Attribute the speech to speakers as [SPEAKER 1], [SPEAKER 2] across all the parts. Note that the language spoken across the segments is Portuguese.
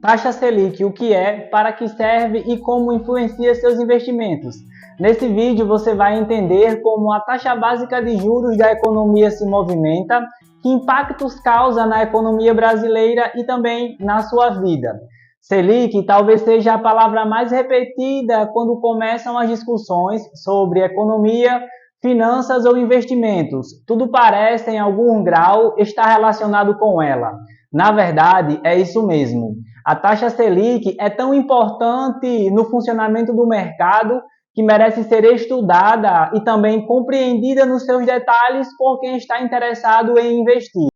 [SPEAKER 1] Taxa Selic, o que é, para que serve e como influencia seus investimentos. Nesse vídeo você vai entender como a taxa básica de juros da economia se movimenta, que impactos causa na economia brasileira e também na sua vida. Selic talvez seja a palavra mais repetida quando começam as discussões sobre economia, finanças ou investimentos. Tudo parece, em algum grau, estar relacionado com ela. Na verdade, é isso mesmo. A taxa Selic é tão importante no funcionamento do mercado que merece ser estudada e também compreendida nos seus detalhes por quem está interessado em investir.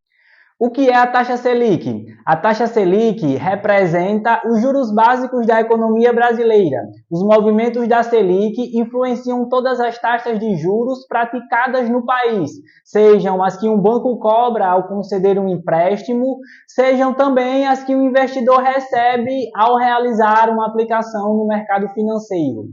[SPEAKER 1] O que é a taxa Selic? A taxa Selic representa os juros básicos da economia brasileira. Os movimentos da Selic influenciam todas as taxas de juros praticadas no país, sejam as que um banco cobra ao conceder um empréstimo, sejam também as que o investidor recebe ao realizar uma aplicação no mercado financeiro.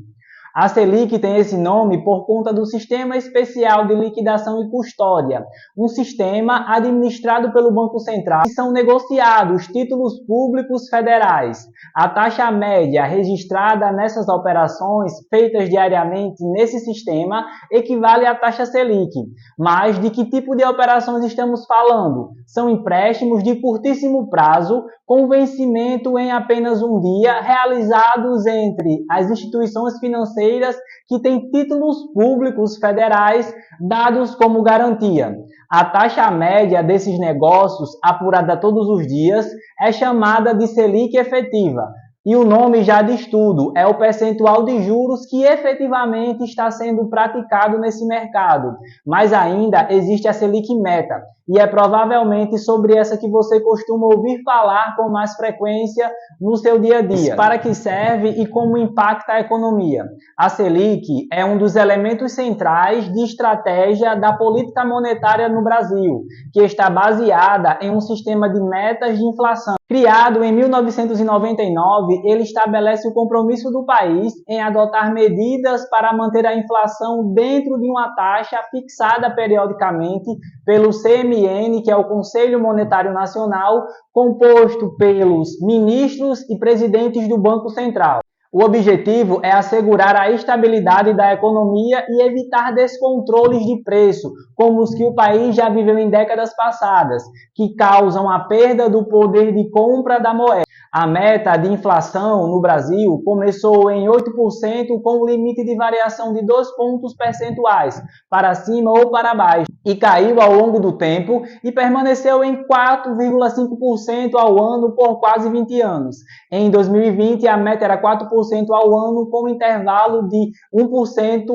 [SPEAKER 1] A Selic tem esse nome por conta do Sistema Especial de Liquidação e Custódia, um sistema administrado pelo Banco Central, e são negociados títulos públicos federais. A taxa média registrada nessas operações feitas diariamente nesse sistema equivale à taxa Selic. Mas de que tipo de operações estamos falando? São empréstimos de curtíssimo prazo, com vencimento em apenas um dia, realizados entre as instituições financeiras que têm títulos públicos federais dados como garantia. A taxa média desses negócios, apurada todos os dias, é chamada de Selic efetiva. E o nome já diz tudo, é o percentual de juros que efetivamente está sendo praticado nesse mercado. Mas ainda existe a Selic Meta, e é provavelmente sobre essa que você costuma ouvir falar com mais frequência no seu dia a dia. Para que serve e como impacta a economia? A Selic é um dos elementos centrais de estratégia da política monetária no Brasil, que está baseada em um sistema de metas de inflação. Criado em 1999, ele estabelece o compromisso do país em adotar medidas para manter a inflação dentro de uma taxa fixada periodicamente pelo CMN, que é o Conselho Monetário Nacional, composto pelos ministros e presidentes do Banco Central. O objetivo é assegurar a estabilidade da economia e evitar descontroles de preço, como os que o país já viveu em décadas passadas, que causam a perda do poder de compra da moeda. A meta de inflação no Brasil começou em 8%, com o limite de variação de 2 pontos percentuais, para cima ou para baixo, e caiu ao longo do tempo e permaneceu em 4,5% ao ano por quase 20 anos. Em 2020, a meta era 4% ao ano, com intervalo de 1%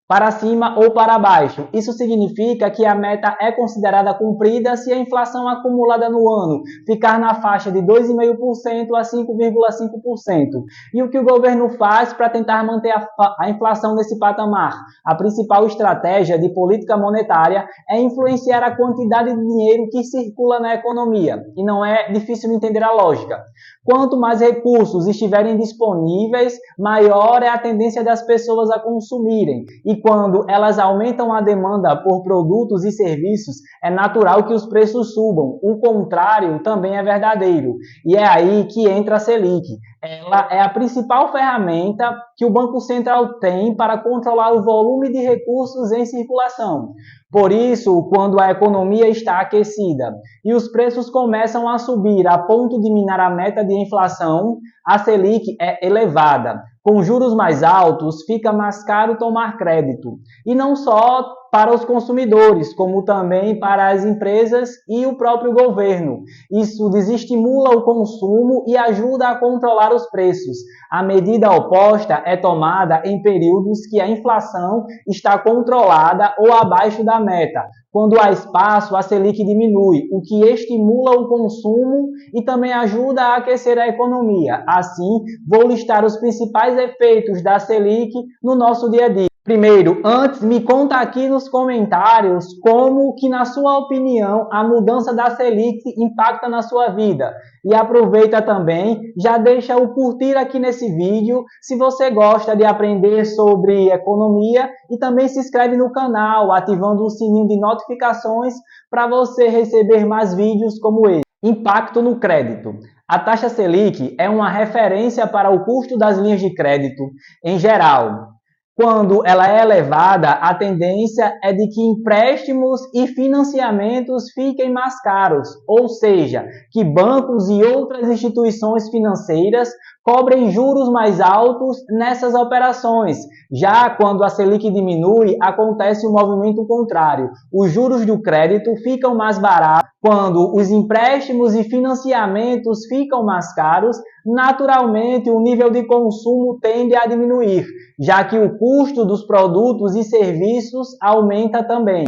[SPEAKER 1] para cima ou para baixo. Isso significa que a meta é considerada cumprida se a inflação acumulada no ano ficar na faixa de 2,5% a 5,5%. E o que o governo faz para tentar manter a inflação nesse patamar? A principal estratégia de política monetária é influenciar a quantidade de dinheiro que circula na economia. E não é difícil de entender a lógica. Quanto mais recursos estiverem disponíveis, maior é a tendência das pessoas a consumirem. E quando elas aumentam a demanda por produtos e serviços, é natural que os preços subam. O contrário também é verdadeiro. E é aí que entra a Selic. Ela é a principal ferramenta que o Banco Central tem para controlar o volume de recursos em circulação. Por isso, quando a economia está aquecida e os preços começam a subir a ponto de minar a meta de inflação, a Selic é elevada. Com juros mais altos, fica mais caro tomar crédito. E não só para os consumidores, como também para as empresas e o próprio governo. Isso desestimula o consumo e ajuda a controlar os preços. A medida oposta é tomada em períodos que a inflação está controlada ou abaixo da meta. Quando há espaço, a Selic diminui, o que estimula o consumo e também ajuda a aquecer a economia. Assim, vou listar os principais efeitos da Selic no nosso dia a dia. Primeiro, antes, me conta aqui nos comentários como que, na sua opinião, a mudança da Selic impacta na sua vida. E aproveita também, já deixa o curtir aqui nesse vídeo, se você gosta de aprender sobre economia, e também se inscreve no canal, ativando o sininho de notificações para você receber mais vídeos como esse. Impacto no crédito. A taxa Selic é uma referência para o custo das linhas de crédito em geral. Quando ela é elevada, a tendência é de que empréstimos e financiamentos fiquem mais caros, ou seja, que bancos e outras instituições financeiras cobrem juros mais altos nessas operações. Já quando a Selic diminui, acontece o movimento contrário. Os juros do crédito ficam mais baratos. Quando os empréstimos e financiamentos ficam mais caros, naturalmente o nível de consumo tende a diminuir, já que o custo dos produtos e serviços aumenta também.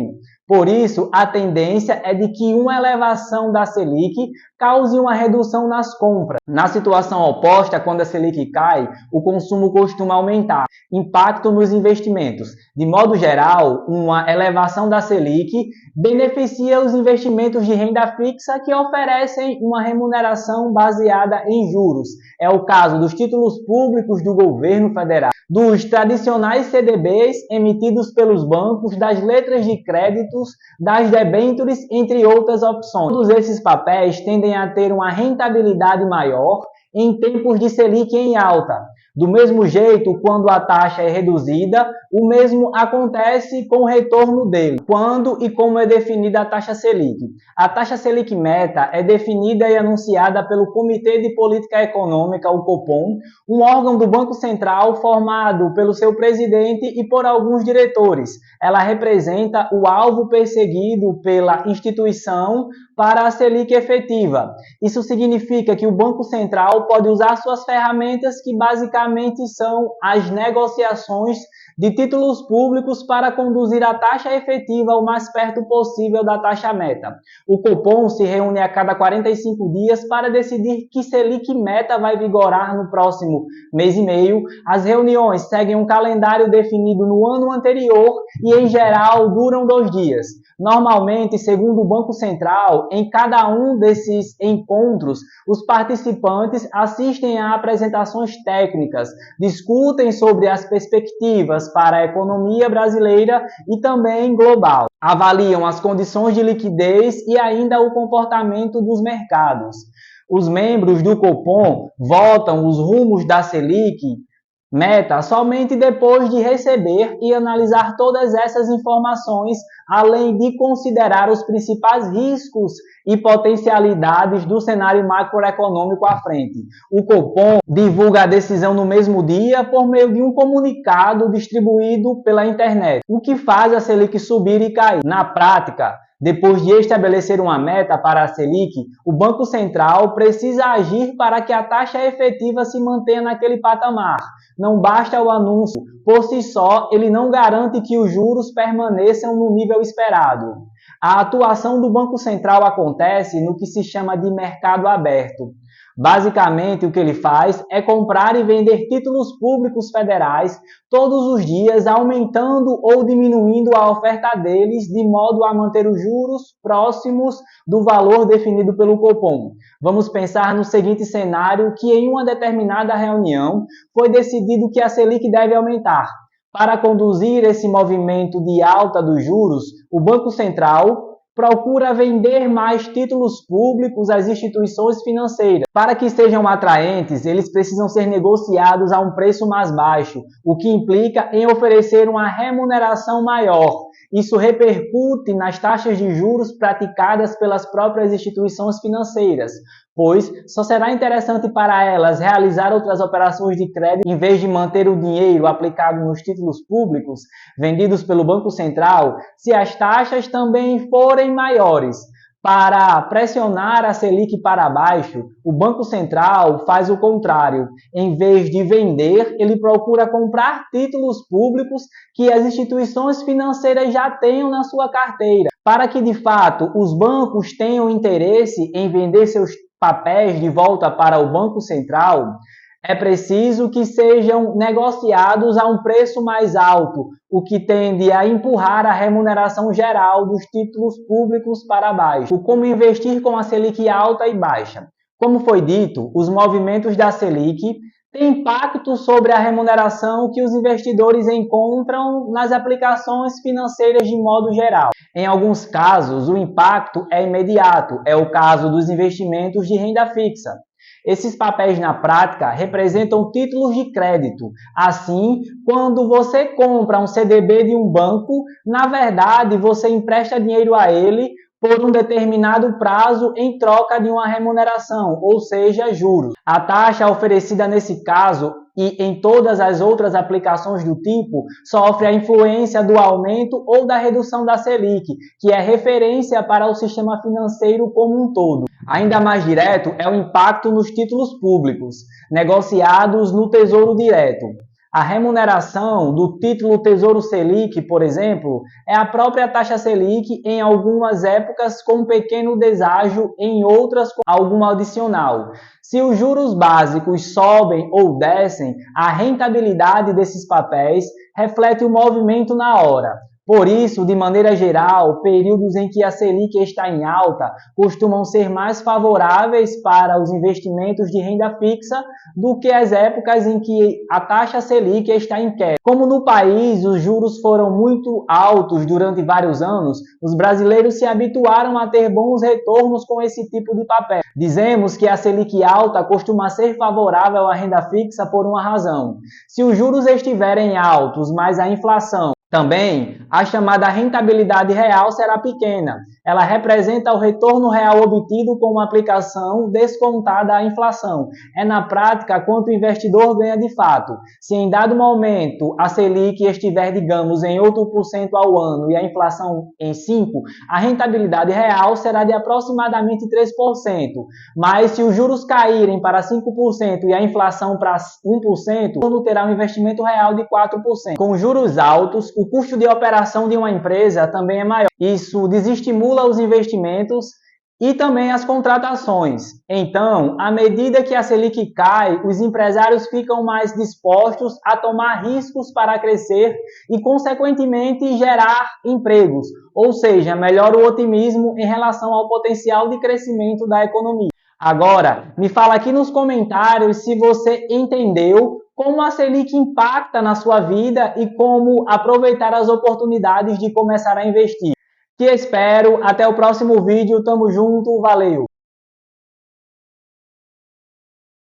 [SPEAKER 1] Por isso, a tendência é de que uma elevação da Selic cause uma redução nas compras. Na situação oposta, quando a Selic cai, o consumo costuma aumentar. Impacto nos investimentos. De modo geral, uma elevação da Selic beneficia os investimentos de renda fixa que oferecem uma remuneração baseada em juros. É o caso dos títulos públicos do governo federal, dos tradicionais CDBs emitidos pelos bancos, das letras de créditos, das debêntures, entre outras opções. Todos esses papéis tendem a ter uma rentabilidade maior em tempos de Selic em alta. Do mesmo jeito, quando a taxa é reduzida, o mesmo acontece com o retorno dele. Quando e como é definida a taxa Selic? A taxa Selic meta é definida e anunciada pelo Comitê de Política Econômica, o Copom, um órgão do Banco Central formado pelo seu presidente e por alguns diretores. Ela representa o alvo perseguido pela instituição para a Selic efetiva. Isso significa que o Banco Central pode usar suas ferramentas, que basicamente são as negociações de títulos públicos, para conduzir a taxa efetiva o mais perto possível da taxa meta. O Copom se reúne a cada 45 dias para decidir que Selic meta vai vigorar no próximo mês e meio. As reuniões seguem um calendário definido no ano anterior e, em geral, duram 2 dias. Normalmente, segundo o Banco Central, em cada um desses encontros, os participantes assistem a apresentações técnicas, discutem sobre as perspectivas para a economia brasileira e também global, avaliam as condições de liquidez e ainda o comportamento dos mercados. Os membros do Copom votam os rumos da Selic meta somente depois de receber e analisar todas essas informações, além de considerar os principais riscos e potencialidades do cenário macroeconômico à frente. O Copom divulga a decisão no mesmo dia por meio de um comunicado distribuído pela internet, o que faz a Selic subir e cair. Na prática, depois de estabelecer uma meta para a Selic, o Banco Central precisa agir para que a taxa efetiva se mantenha naquele patamar. Não basta o anúncio, por si só, ele não garante que os juros permaneçam no nível esperado. A atuação do Banco Central acontece no que se chama de mercado aberto. Basicamente, o que ele faz é comprar e vender títulos públicos federais todos os dias, aumentando ou diminuindo a oferta deles, de modo a manter os juros próximos do valor definido pelo Copom. Vamos pensar no seguinte cenário, que em uma determinada reunião foi decidido que a Selic deve aumentar. Para conduzir esse movimento de alta dos juros, o Banco Central procura vender mais títulos públicos às instituições financeiras. Para que sejam atraentes, eles precisam ser negociados a um preço mais baixo, o que implica em oferecer uma remuneração maior. Isso repercute nas taxas de juros praticadas pelas próprias instituições financeiras, pois só será interessante para elas realizar outras operações de crédito em vez de manter o dinheiro aplicado nos títulos públicos vendidos pelo Banco Central, se as taxas também forem maiores. Para pressionar a Selic para baixo, o Banco Central faz o contrário. Em vez de vender, ele procura comprar títulos públicos que as instituições financeiras já tenham na sua carteira. Para que, de fato, os bancos tenham interesse em vender seus papéis de volta para o Banco Central, é preciso que sejam negociados a um preço mais alto, o que tende a empurrar a remuneração geral dos títulos públicos para baixo. Como investir com a Selic alta e baixa? Como foi dito, os movimentos da Selic têm impacto sobre a remuneração que os investidores encontram nas aplicações financeiras de modo geral. Em alguns casos, o impacto é imediato, é o caso dos investimentos de renda fixa. Esses papéis na prática representam títulos de crédito. Assim, quando você compra um CDB de um banco, na verdade você empresta dinheiro a ele por um determinado prazo em troca de uma remuneração, ou seja, juros. A taxa oferecida nesse caso e em todas as outras aplicações do tipo sofre a influência do aumento ou da redução da Selic, que é referência para o sistema financeiro como um todo. Ainda mais direto é o impacto nos títulos públicos, negociados no Tesouro Direto. A remuneração do título Tesouro Selic, por exemplo, é a própria taxa Selic em algumas épocas com um pequeno deságio, em outras com algum adicional. Se os juros básicos sobem ou descem, a rentabilidade desses papéis reflete o movimento na hora. Por isso, de maneira geral, períodos em que a Selic está em alta costumam ser mais favoráveis para os investimentos de renda fixa do que as épocas em que a taxa Selic está em queda. Como no país os juros foram muito altos durante vários anos, os brasileiros se habituaram a ter bons retornos com esse tipo de papel. Dizemos que a Selic alta costuma ser favorável à renda fixa por uma razão. Se os juros estiverem altos, mas a inflação também, a chamada rentabilidade real será pequena. Ela representa o retorno real obtido com uma aplicação descontada à inflação. É na prática quanto o investidor ganha de fato. Se em dado momento a Selic estiver, digamos, em 8% ao ano e a inflação em 5%, a rentabilidade real será de aproximadamente 3%. Mas se os juros caírem para 5% e a inflação para 1%, o fundo terá um investimento real de 4%. Com juros altos, o custo de operação de uma empresa também é maior. Isso desestimula os investimentos e também as contratações. Então, à medida que a Selic cai, os empresários ficam mais dispostos a tomar riscos para crescer e, consequentemente, gerar empregos. Ou seja, melhora o otimismo em relação ao potencial de crescimento da economia. Agora, me fala aqui nos comentários se você entendeu como a Selic impacta na sua vida e como aproveitar as oportunidades de começar a investir. Te espero, até o próximo vídeo, tamo junto, valeu!